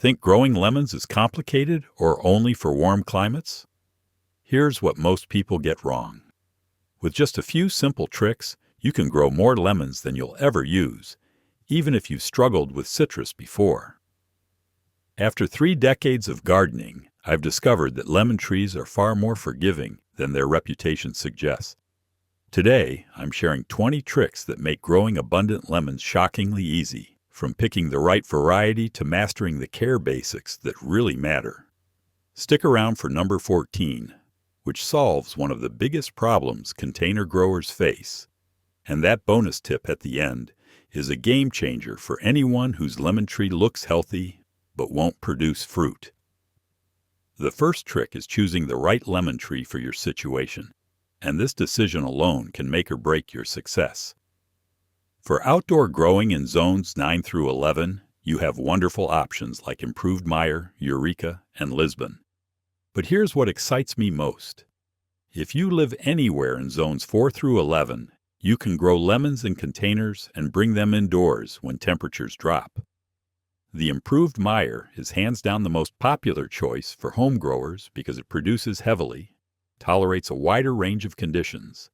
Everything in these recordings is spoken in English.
Think growing lemons is complicated or only for warm climates? Here's what most people get wrong. With just a few simple tricks, you can grow more lemons than you'll ever use, even if you've struggled with citrus before. After 3 decades of gardening, I've discovered that lemon trees are far more forgiving than their reputation suggests. Today, I'm sharing 20 tricks that make growing abundant lemons shockingly easy, from picking the right variety to mastering the care basics that really matter. Stick around for number 14, which solves one of the biggest problems container growers face. And that bonus tip at the end is a game changer for anyone whose lemon tree looks healthy but won't produce fruit. The first trick is choosing the right lemon tree for your situation, and this decision alone can make or break your success. For outdoor growing in zones 9 through 11, you have wonderful options like improved Meyer, Eureka, and Lisbon. But here's what excites me most. If you live anywhere in zones 4 through 11, you can grow lemons in containers and bring them indoors when temperatures drop. The improved Meyer is hands down the most popular choice for home growers because it produces heavily, tolerates a wider range of conditions,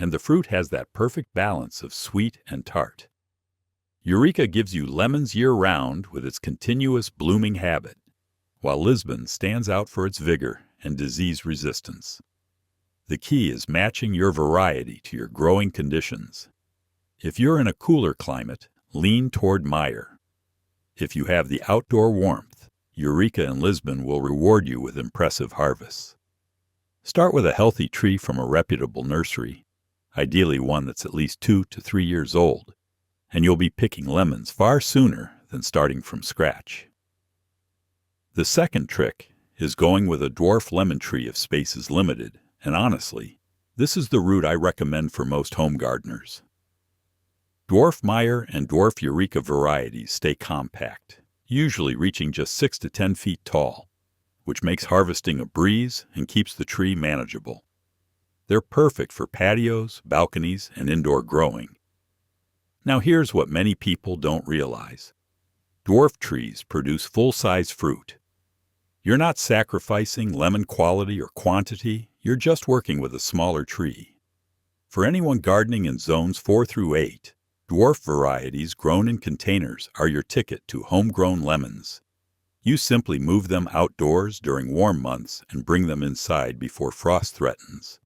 and the fruit has that perfect balance of sweet and tart. Eureka gives you lemons year-round with its continuous blooming habit, while Lisbon stands out for its vigor and disease resistance. The key is matching your variety to your growing conditions. If you're in a cooler climate, lean toward Meyer. If you have the outdoor warmth, Eureka and Lisbon will reward you with impressive harvests. Start with a healthy tree from a reputable nursery, ideally one that's at least 2 to 3 years old, and you'll be picking lemons far sooner than starting from scratch. The second trick is going with a dwarf lemon tree if space is limited, and honestly, this is the route I recommend for most home gardeners. Dwarf Meyer and Dwarf Eureka varieties stay compact, usually reaching just 6 to 10 feet tall, which makes harvesting a breeze and keeps the tree manageable. They're perfect for patios, balconies, and indoor growing. Now here's what many people don't realize. Dwarf trees produce full-size fruit. You're not sacrificing lemon quality or quantity, you're just working with a smaller tree. For anyone gardening in zones 4 through 8, dwarf varieties grown in containers are your ticket to homegrown lemons. You simply move them outdoors during warm months and bring them inside before frost threatens.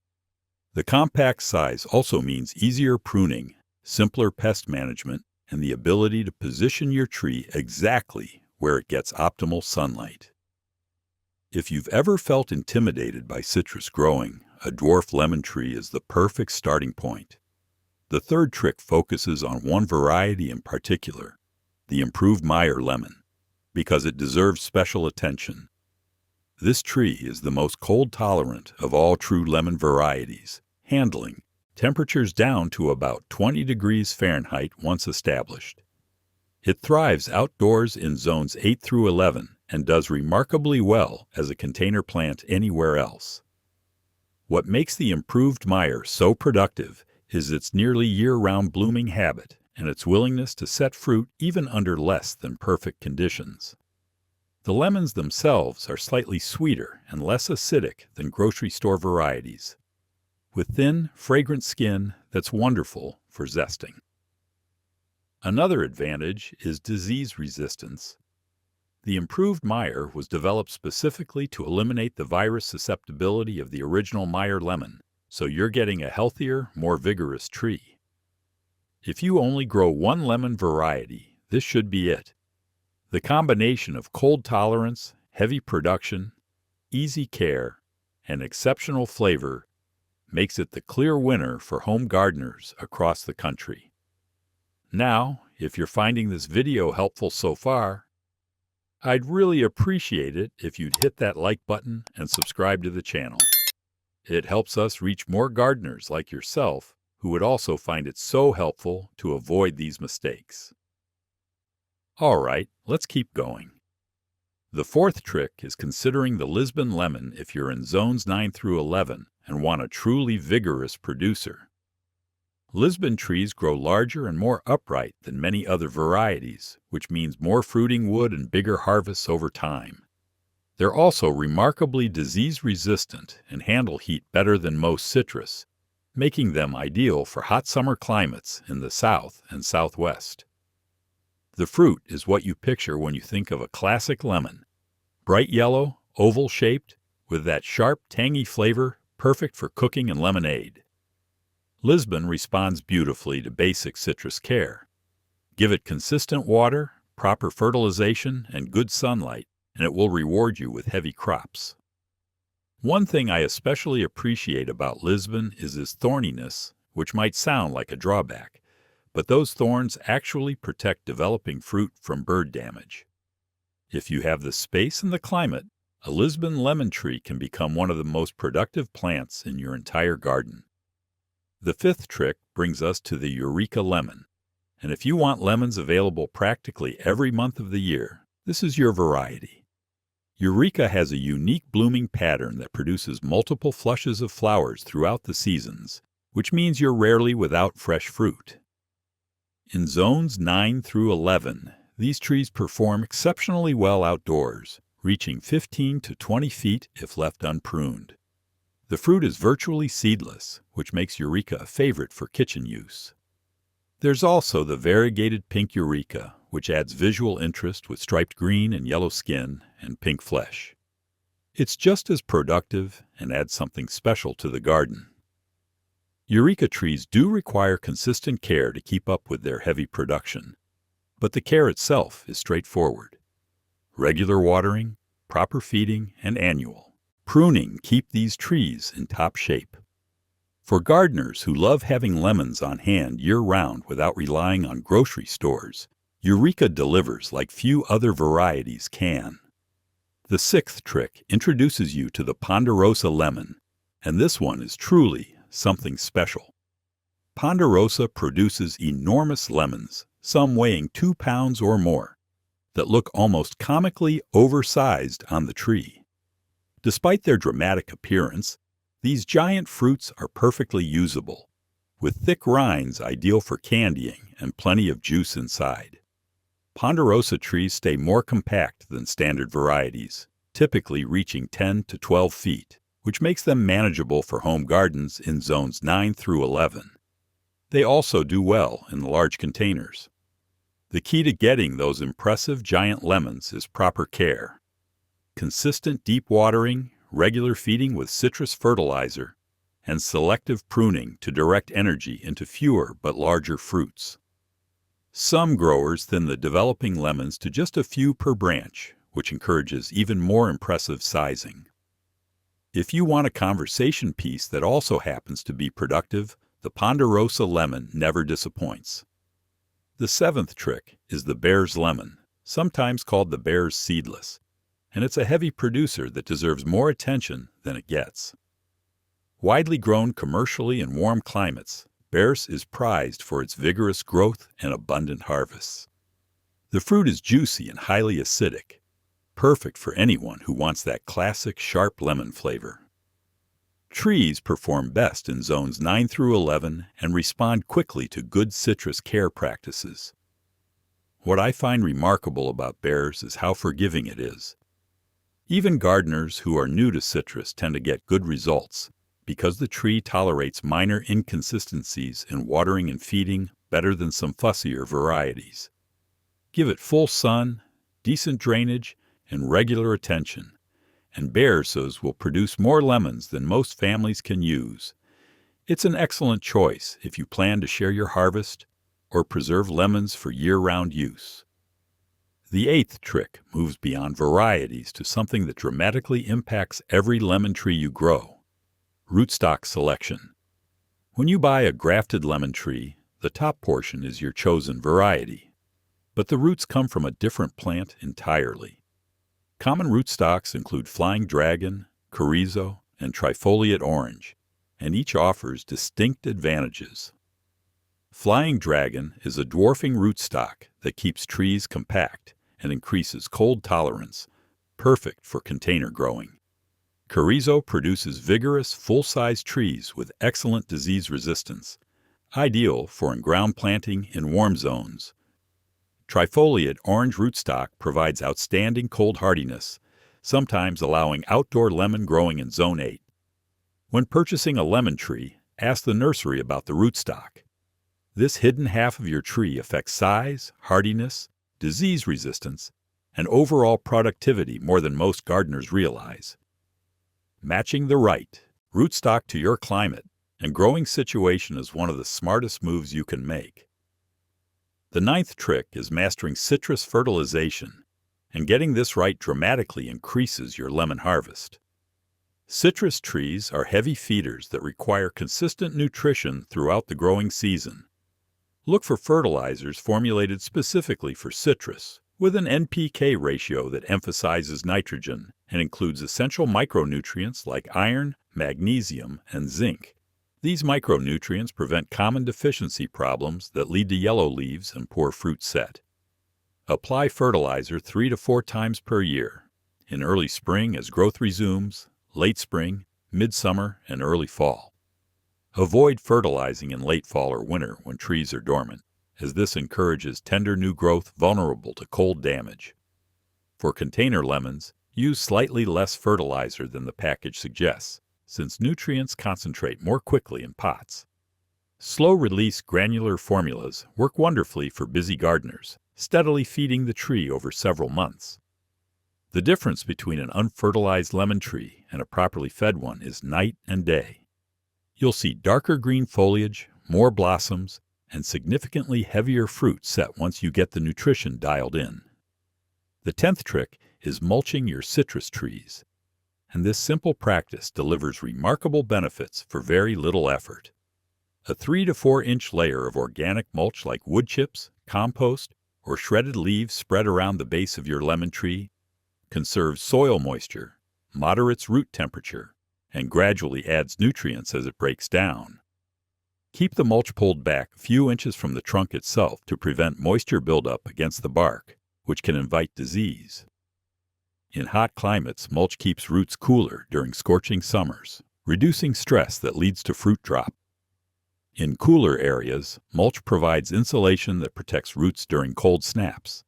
The compact size also means easier pruning, simpler pest management, and the ability to position your tree exactly where it gets optimal sunlight. If you've ever felt intimidated by citrus growing, a dwarf lemon tree is the perfect starting point. The third trick focuses on one variety in particular, the improved Meyer lemon, because it deserves special attention. This tree is the most cold-tolerant of all true lemon varieties, handling temperatures down to about 20 degrees Fahrenheit once established. It thrives outdoors in zones 8 through 11 and does remarkably well as a container plant anywhere else. What makes the improved Meyer so productive is its nearly year-round blooming habit and its willingness to set fruit even under less than perfect conditions. The lemons themselves are slightly sweeter and less acidic than grocery store varieties, with thin, fragrant skin that's wonderful for zesting. Another advantage is disease resistance. The improved Meyer was developed specifically to eliminate the virus susceptibility of the original Meyer lemon, so you're getting a healthier, more vigorous tree. If you only grow one lemon variety, this should be it. The combination of cold tolerance, heavy production, easy care, and exceptional flavor makes it the clear winner for home gardeners across the country. Now, if you're finding this video helpful so far, I'd really appreciate it if you'd hit that like button and subscribe to the channel. It helps us reach more gardeners like yourself who would also find it so helpful to avoid these mistakes. All right, let's keep going. The fourth trick is considering the Lisbon lemon if you're in zones 9 through 11 and want a truly vigorous producer. Lisbon trees grow larger and more upright than many other varieties, which means more fruiting wood and bigger harvests over time. They're also remarkably disease-resistant and handle heat better than most citrus, making them ideal for hot summer climates in the south and southwest. The fruit is what you picture when you think of a classic lemon. Bright yellow, oval-shaped, with that sharp, tangy flavor perfect for cooking and lemonade. Lisbon responds beautifully to basic citrus care. Give it consistent water, proper fertilization, and good sunlight, and it will reward you with heavy crops. One thing I especially appreciate about Lisbon is its thorniness, which might sound like a drawback, but those thorns actually protect developing fruit from bird damage. If you have the space and the climate, a Lisbon lemon tree can become one of the most productive plants in your entire garden. The fifth trick brings us to the Eureka lemon, and if you want lemons available practically every month of the year, this is your variety. Eureka has a unique blooming pattern that produces multiple flushes of flowers throughout the seasons, which means you're rarely without fresh fruit. In zones 9 through 11, these trees perform exceptionally well outdoors, reaching 15 to 20 feet if left unpruned. The fruit is virtually seedless, which makes Eureka a favorite for kitchen use. There's also the variegated pink Eureka, which adds visual interest with striped green and yellow skin and pink flesh. It's just as productive and adds something special to the garden. Eureka trees do require consistent care to keep up with their heavy production, but the care itself is straightforward. Regular watering, proper feeding, and annual pruning keep these trees in top shape. For gardeners who love having lemons on hand year-round without relying on grocery stores, Eureka delivers like few other varieties can. The sixth trick introduces you to the Ponderosa lemon, and this one is truly something special. Ponderosa produces enormous lemons, some weighing 2 pounds or more, that look almost comically oversized on the tree. Despite their dramatic appearance, these giant fruits are perfectly usable, with thick rinds ideal for candying and plenty of juice inside. Ponderosa trees stay more compact than standard varieties, typically reaching 10 to 12 feet, which makes them manageable for home gardens in zones 9 through 11. They also do well in large containers. The key to getting those impressive giant lemons is proper care. Consistent deep watering, regular feeding with citrus fertilizer, and selective pruning to direct energy into fewer but larger fruits. Some growers thin the developing lemons to just a few per branch, which encourages even more impressive sizing. If you want a conversation piece that also happens to be productive, the Ponderosa lemon never disappoints. The seventh trick is the bear's lemon, sometimes called the bear's seedless, and it's a heavy producer that deserves more attention than it gets. Widely grown commercially in warm climates, Bear's is prized for its vigorous growth and abundant harvests. The fruit is juicy and highly acidic, perfect for anyone who wants that classic sharp lemon flavor. Trees perform best in zones 9 through 11 and respond quickly to good citrus care practices. What I find remarkable about Bear's is how forgiving it is. Even gardeners who are new to citrus tend to get good results because the tree tolerates minor inconsistencies in watering and feeding better than some fussier varieties. Give it full sun, decent drainage, and regular attention, and Bear's will produce more lemons than most families can use. It's an excellent choice if you plan to share your harvest or preserve lemons for year-round use. The eighth trick moves beyond varieties to something that dramatically impacts every lemon tree you grow: rootstock selection. When you buy a grafted lemon tree, the top portion is your chosen variety, but the roots come from a different plant entirely. Common rootstocks include flying dragon, chorizo, and trifoliate orange, and each offers distinct advantages. Flying dragon is a dwarfing rootstock that keeps trees compact and increases cold tolerance, perfect for container growing. Chorizo produces vigorous, full-size trees with excellent disease resistance, ideal for in-ground planting in warm zones. Trifoliate orange rootstock provides outstanding cold hardiness, sometimes allowing outdoor lemon growing in Zone 8. When purchasing a lemon tree, ask the nursery about the rootstock. This hidden half of your tree affects size, hardiness, disease resistance, and overall productivity more than most gardeners realize. Matching the right rootstock to your climate and growing situation is one of the smartest moves you can make. The 9th trick is mastering citrus fertilization, and getting this right dramatically increases your lemon harvest. Citrus trees are heavy feeders that require consistent nutrition throughout the growing season. Look for fertilizers formulated specifically for citrus, with an NPK ratio that emphasizes nitrogen and includes essential micronutrients like iron, magnesium, and zinc. These micronutrients prevent common deficiency problems that lead to yellow leaves and poor fruit set. Apply fertilizer 3 to 4 times per year, in early spring as growth resumes, late spring, midsummer, and early fall. Avoid fertilizing in late fall or winter when trees are dormant, as this encourages tender new growth vulnerable to cold damage. For container lemons, use slightly less fertilizer than the package suggests, since nutrients concentrate more quickly in pots. Slow-release granular formulas work wonderfully for busy gardeners, steadily feeding the tree over several months. The difference between an unfertilized lemon tree and a properly fed one is night and day. You'll see darker green foliage, more blossoms, and significantly heavier fruit set once you get the nutrition dialed in. The 10th trick is mulching your citrus trees, and this simple practice delivers remarkable benefits for very little effort. A 3 to 4 inch layer of organic mulch like wood chips, compost, or shredded leaves spread around the base of your lemon tree conserves soil moisture, moderates root temperature, and gradually adds nutrients as it breaks down. Keep the mulch pulled back a few inches from the trunk itself to prevent moisture buildup against the bark, which can invite disease. In hot climates, mulch keeps roots cooler during scorching summers, reducing stress that leads to fruit drop. In cooler areas, mulch provides insulation that protects roots during cold snaps.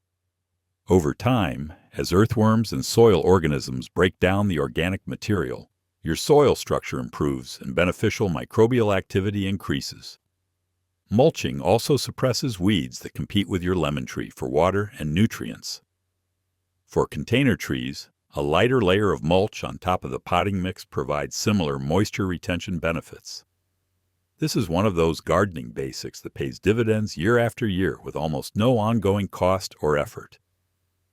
Over time, as earthworms and soil organisms break down the organic material, your soil structure improves and beneficial microbial activity increases. Mulching also suppresses weeds that compete with your lemon tree for water and nutrients. For container trees, a lighter layer of mulch on top of the potting mix provides similar moisture retention benefits. This is one of those gardening basics that pays dividends year after year with almost no ongoing cost or effort.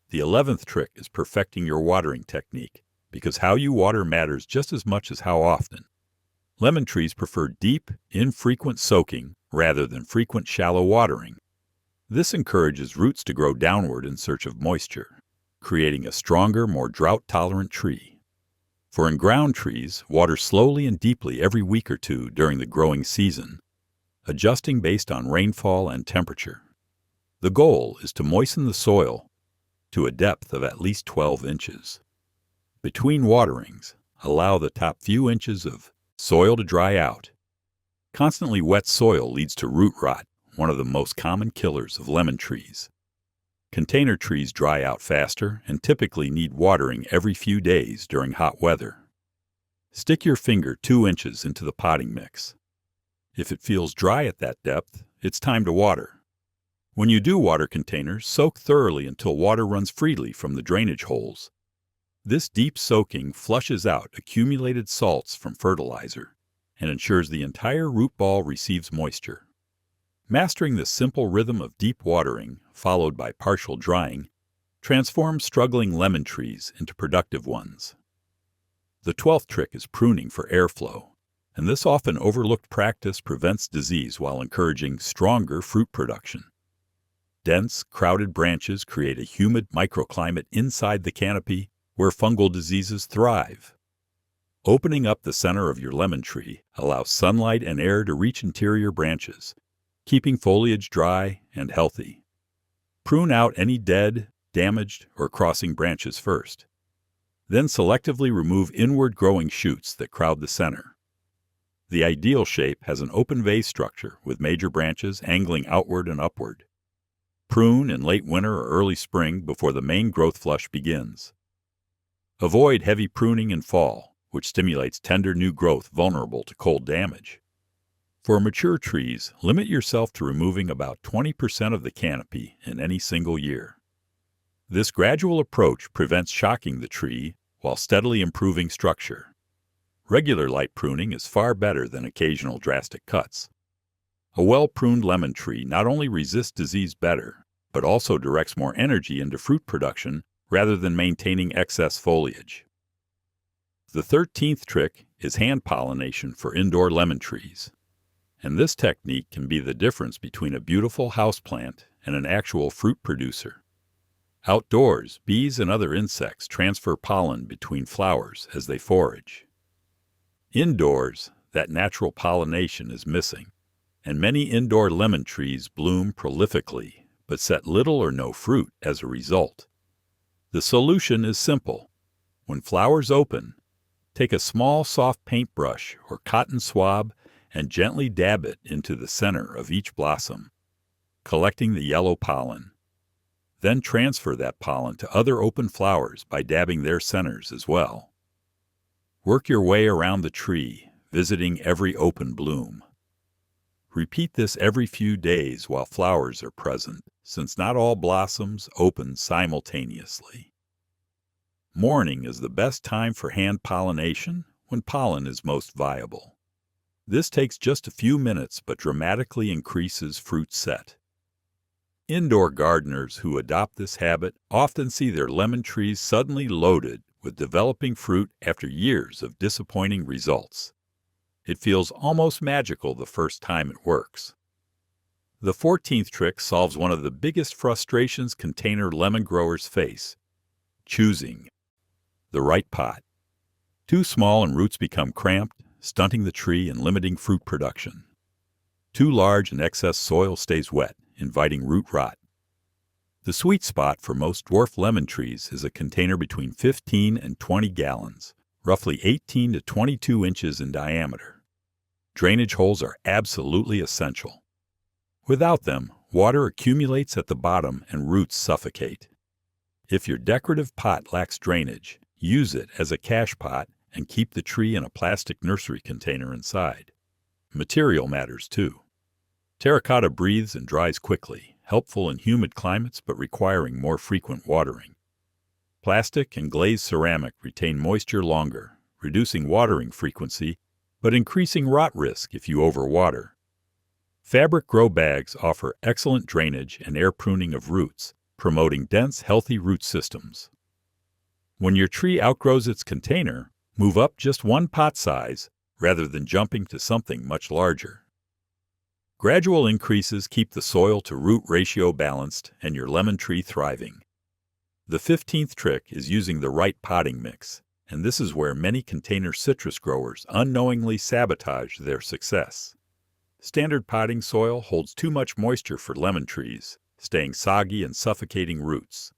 The 11th trick is perfecting your watering technique, because how you water matters just as much as how often. Lemon trees prefer deep, infrequent soaking rather than frequent shallow watering. This encourages roots to grow downward in search of moisture, creating a stronger, more drought-tolerant tree. For in-ground trees, water slowly and deeply every week or two during the growing season, adjusting based on rainfall and temperature. The goal is to moisten the soil to a depth of at least 12 inches. Between waterings, allow the top few inches of soil to dry out. Constantly wet soil leads to root rot, one of the most common killers of lemon trees. Container trees dry out faster and typically need watering every few days during hot weather. Stick your finger 2 inches into the potting mix. If it feels dry at that depth, it's time to water. When you do water containers, soak thoroughly until water runs freely from the drainage holes. This deep soaking flushes out accumulated salts from fertilizer and ensures the entire root ball receives moisture. Mastering this simple rhythm of deep watering, followed by partial drying, transforms struggling lemon trees into productive ones. The 12th trick is pruning for airflow, and this often overlooked practice prevents disease while encouraging stronger fruit production. Dense, crowded branches create a humid microclimate inside the canopy where fungal diseases thrive. Opening up the center of your lemon tree allows sunlight and air to reach interior branches, keeping foliage dry and healthy. Prune out any dead, damaged, or crossing branches first. Then selectively remove inward growing shoots that crowd the center. The ideal shape has an open vase structure with major branches angling outward and upward. Prune in late winter or early spring before the main growth flush begins. Avoid heavy pruning in fall, which stimulates tender new growth vulnerable to cold damage. For mature trees, limit yourself to removing about 20% of the canopy in any single year. This gradual approach prevents shocking the tree while steadily improving structure. Regular light pruning is far better than occasional drastic cuts. A well-pruned lemon tree not only resists disease better, but also directs more energy into fruit production rather than maintaining excess foliage. The 13th trick is hand pollination for indoor lemon trees. And this technique can be the difference between a beautiful houseplant and an actual fruit producer. Outdoors, bees and other insects transfer pollen between flowers as they forage. Indoors, that natural pollination is missing, and many indoor lemon trees bloom prolifically, but set little or no fruit as a result. The solution is simple. When flowers open, take a small soft paintbrush or cotton swab and gently dab it into the center of each blossom, collecting the yellow pollen. Then transfer that pollen to other open flowers by dabbing their centers as well. Work your way around the tree, visiting every open bloom. Repeat this every few days while flowers are present, since not all blossoms open simultaneously. Morning is the best time for hand pollination when pollen is most viable. This takes just a few minutes but dramatically increases fruit set. Indoor gardeners who adopt this habit often see their lemon trees suddenly loaded with developing fruit after years of disappointing results. It feels almost magical the first time it works. The 14th trick solves one of the biggest frustrations container lemon growers face: choosing the right pot. Too small and roots become cramped, stunting the tree and limiting fruit production. Too large and excess soil stays wet, inviting root rot. The sweet spot for most dwarf lemon trees is a container between 15 and 20 gallons, roughly 18 to 22 inches in diameter. Drainage holes are absolutely essential. Without them, water accumulates at the bottom and roots suffocate. If your decorative pot lacks drainage, use it as a cache pot and keep the tree in a plastic nursery container inside. Material matters too. Terracotta breathes and dries quickly, helpful in humid climates but requiring more frequent watering. Plastic and glazed ceramic retain moisture longer, reducing watering frequency but increasing rot risk if you overwater. Fabric grow bags offer excellent drainage and air pruning of roots, promoting dense, healthy root systems. When your tree outgrows its container, move up just one pot size rather than jumping to something much larger. Gradual increases keep the soil-to-root ratio balanced and your lemon tree thriving. The 15th trick is using the right potting mix, and this is where many container citrus growers unknowingly sabotage their success. Standard potting soil holds too much moisture for lemon trees, staying soggy and suffocating roots.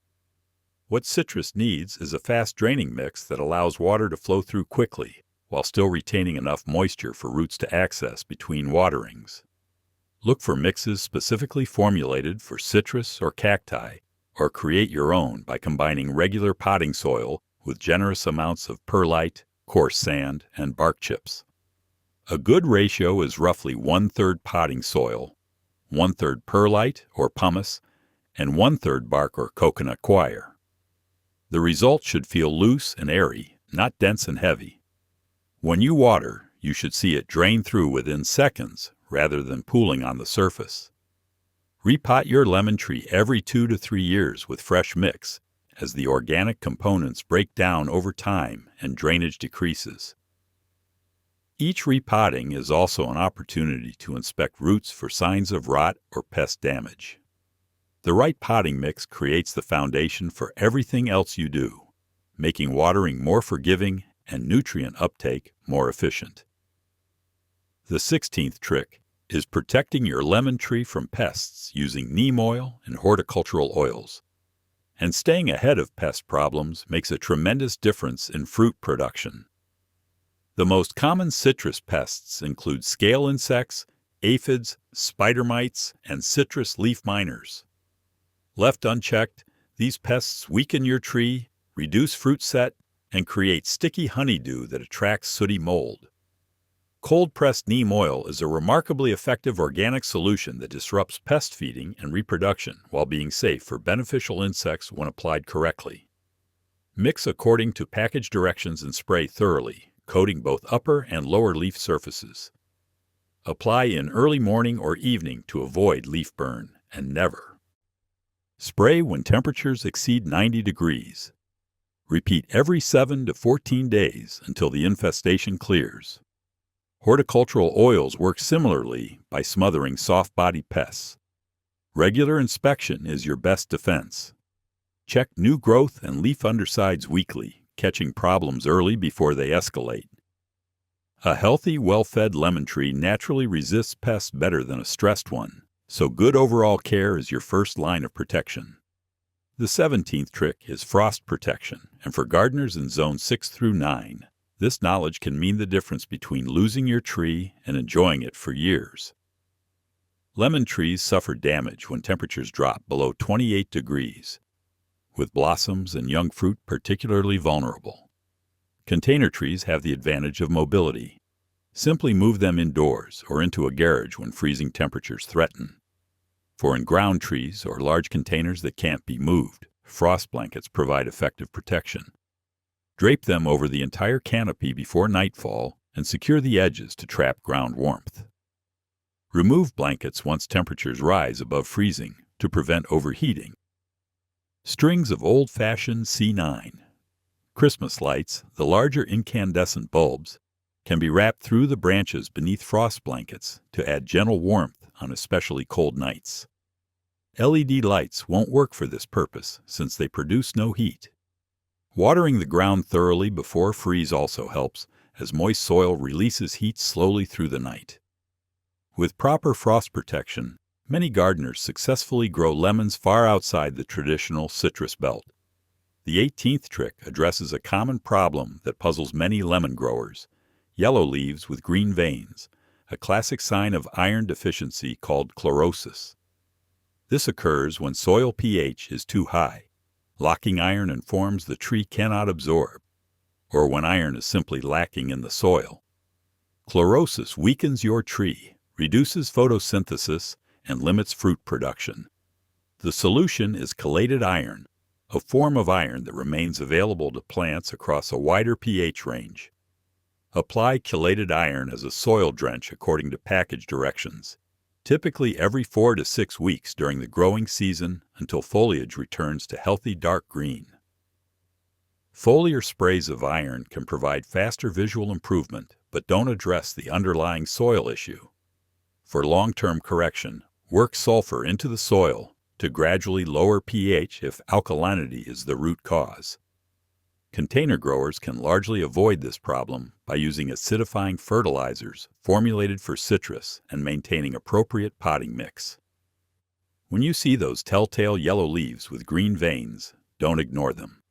What citrus needs is a fast-draining mix that allows water to flow through quickly, while still retaining enough moisture for roots to access between waterings. Look for mixes specifically formulated for citrus or cacti, or create your own by combining regular potting soil with generous amounts of perlite, coarse sand, and bark chips. A good ratio is roughly 1/3 potting soil, 1/3 perlite or pumice, and 1/3 bark or coconut coir. The result should feel loose and airy, not dense and heavy. When you water, you should see it drain through within seconds rather than pooling on the surface. Repot your lemon tree every 2 to 3 years with fresh mix, as the organic components break down over time and drainage decreases. Each repotting is also an opportunity to inspect roots for signs of rot or pest damage. The right potting mix creates the foundation for everything else you do, making watering more forgiving and nutrient uptake more efficient. The 16th trick is protecting your lemon tree from pests using neem oil and horticultural oils. And staying ahead of pest problems makes a tremendous difference in fruit production. The most common citrus pests include scale insects, aphids, spider mites, and citrus leaf miners. Left unchecked, these pests weaken your tree, reduce fruit set, and create sticky honeydew that attracts sooty mold. Cold-pressed neem oil is a remarkably effective organic solution that disrupts pest feeding and reproduction while being safe for beneficial insects when applied correctly. Mix according to package directions and spray thoroughly, coating both upper and lower leaf surfaces. Apply in early morning or evening to avoid leaf burn, and never. Spray when temperatures exceed 90 degrees. Repeat every 7 to 14 days until the infestation clears. Horticultural oils work similarly by smothering soft-bodied pests. Regular inspection is your best defense. Check new growth and leaf undersides weekly, catching problems early before they escalate. A healthy, well-fed lemon tree naturally resists pests better than a stressed one, so good overall care is your first line of protection. The 17th trick is frost protection, and for gardeners in zones 6 through 9, this knowledge can mean the difference between losing your tree and enjoying it for years. Lemon trees suffer damage when temperatures drop below 28 degrees, with blossoms and young fruit particularly vulnerable. Container trees have the advantage of mobility. Simply move them indoors or into a garage when freezing temperatures threaten. For in-ground trees or large containers that can't be moved, frost blankets provide effective protection. Drape them over the entire canopy before nightfall and secure the edges to trap ground warmth. Remove blankets once temperatures rise above freezing to prevent overheating. Strings of old-fashioned C9. Christmas lights, the larger incandescent bulbs, can be wrapped through the branches beneath frost blankets to add gentle warmth on especially cold nights. LED lights won't work for this purpose since they produce no heat. Watering the ground thoroughly before freeze also helps, as moist soil releases heat slowly through the night. With proper frost protection, many gardeners successfully grow lemons far outside the traditional citrus belt. The 18th trick addresses a common problem that puzzles many lemon growers: yellow leaves with green veins, a classic sign of iron deficiency called chlorosis. This occurs when soil pH is too high, locking iron in forms the tree cannot absorb, or when iron is simply lacking in the soil. Chlorosis weakens your tree, reduces photosynthesis, and limits fruit production. The solution is chelated iron, a form of iron that remains available to plants across a wider pH range. Apply chelated iron as a soil drench according to package directions, typically every 4 to 6 weeks during the growing season until foliage returns to healthy dark green. Foliar sprays of iron can provide faster visual improvement, but don't address the underlying soil issue. For long-term correction, work sulfur into the soil to gradually lower pH if alkalinity is the root cause. Container growers can largely avoid this problem by using acidifying fertilizers formulated for citrus and maintaining appropriate potting mix. When you see those telltale yellow leaves with green veins, don't ignore them.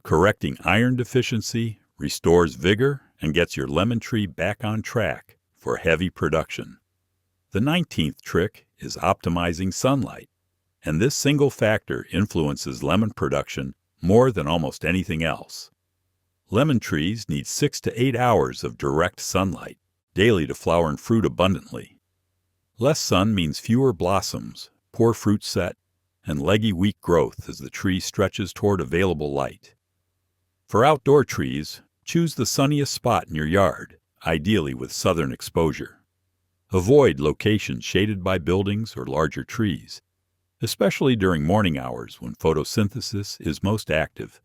Correcting iron deficiency restores vigor and gets your lemon tree back on track for heavy production. The 19th trick is optimizing sunlight, and this single factor influences lemon production more than almost anything else. Lemon trees need 6 to 8 hours of direct sunlight daily to flower and fruit abundantly. Less sun means fewer blossoms, poor fruit set, and leggy weak growth as the tree stretches toward available light. For outdoor trees, choose the sunniest spot in your yard, ideally with southern exposure. Avoid locations shaded by buildings or larger trees, especially during morning hours when photosynthesis is most active.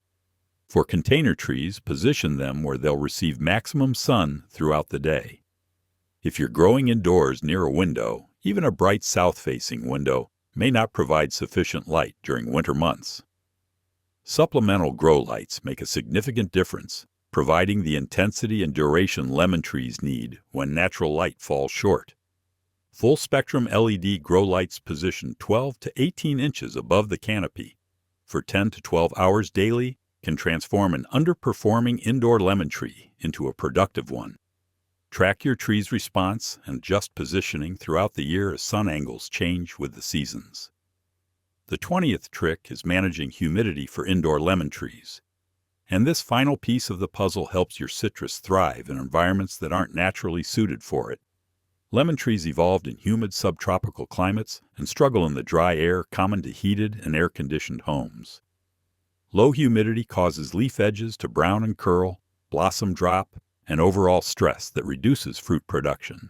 For container trees, position them where they'll receive maximum sun throughout the day. If you're growing indoors near a window, even a bright south-facing window may not provide sufficient light during winter months. Supplemental grow lights make a significant difference, providing the intensity and duration lemon trees need when natural light falls short. Full-spectrum LED grow lights positioned 12 to 18 inches above the canopy for 10 to 12 hours daily can transform an underperforming indoor lemon tree into a productive one. Track your tree's response and adjust positioning throughout the year as sun angles change with the seasons. The 20th trick is managing humidity for indoor lemon trees. And this final piece of the puzzle helps your citrus thrive in environments that aren't naturally suited for it. Lemon trees evolved in humid subtropical climates and struggle in the dry air common to heated and air-conditioned homes. Low humidity causes leaf edges to brown and curl, blossom drop, and overall stress that reduces fruit production.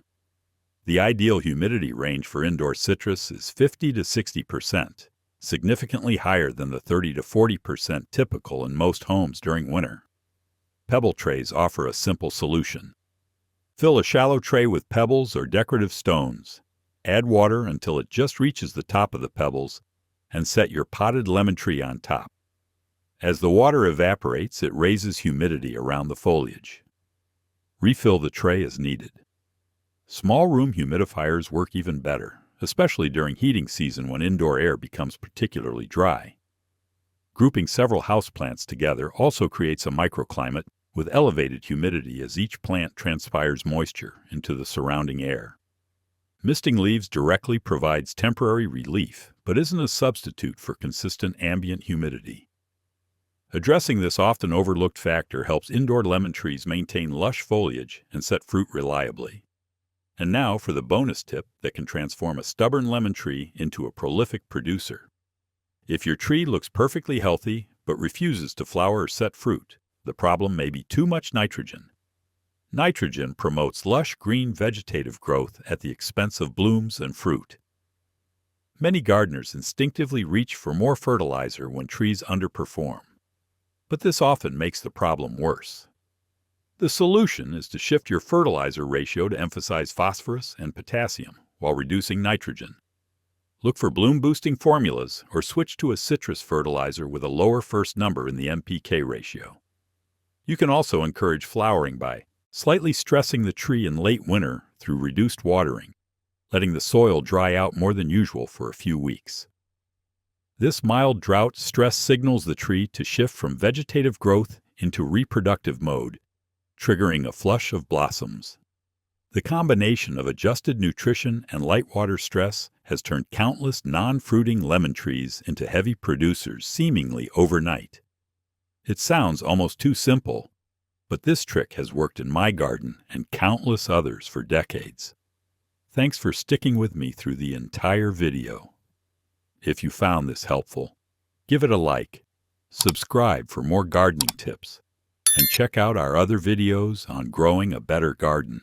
The ideal humidity range for indoor citrus is 50 to 60%, significantly higher than the 30 to 40% typical in most homes during winter. Pebble trays offer a simple solution. Fill a shallow tray with pebbles or decorative stones. Add water until it just reaches the top of the pebbles, and set your potted lemon tree on top. As the water evaporates, it raises humidity around the foliage. Refill the tray as needed. Small room humidifiers work even better, especially during heating season when indoor air becomes particularly dry. Grouping several houseplants together also creates a microclimate with elevated humidity as each plant transpires moisture into the surrounding air. Misting leaves directly provides temporary relief, but isn't a substitute for consistent ambient humidity. Addressing this often overlooked factor helps indoor lemon trees maintain lush foliage and set fruit reliably. And now for the bonus tip that can transform a stubborn lemon tree into a prolific producer. If your tree looks perfectly healthy but refuses to flower or set fruit, the problem may be too much nitrogen. Nitrogen promotes lush green vegetative growth at the expense of blooms and fruit. Many gardeners instinctively reach for more fertilizer when trees underperform, but this often makes the problem worse. The solution is to shift your fertilizer ratio to emphasize phosphorus and potassium while reducing nitrogen. Look for bloom-boosting formulas or switch to a citrus fertilizer with a lower first number in the NPK ratio. You can also encourage flowering by slightly stressing the tree in late winter through reduced watering, letting the soil dry out more than usual for a few weeks. This mild drought stress signals the tree to shift from vegetative growth into reproductive mode, triggering a flush of blossoms. The combination of adjusted nutrition and light water stress has turned countless non-fruiting lemon trees into heavy producers seemingly overnight. It sounds almost too simple, but this trick has worked in my garden and countless others for decades. Thanks for sticking with me through the entire video. If you found this helpful, give it a like, subscribe for more gardening tips, and check out our other videos on growing a better garden.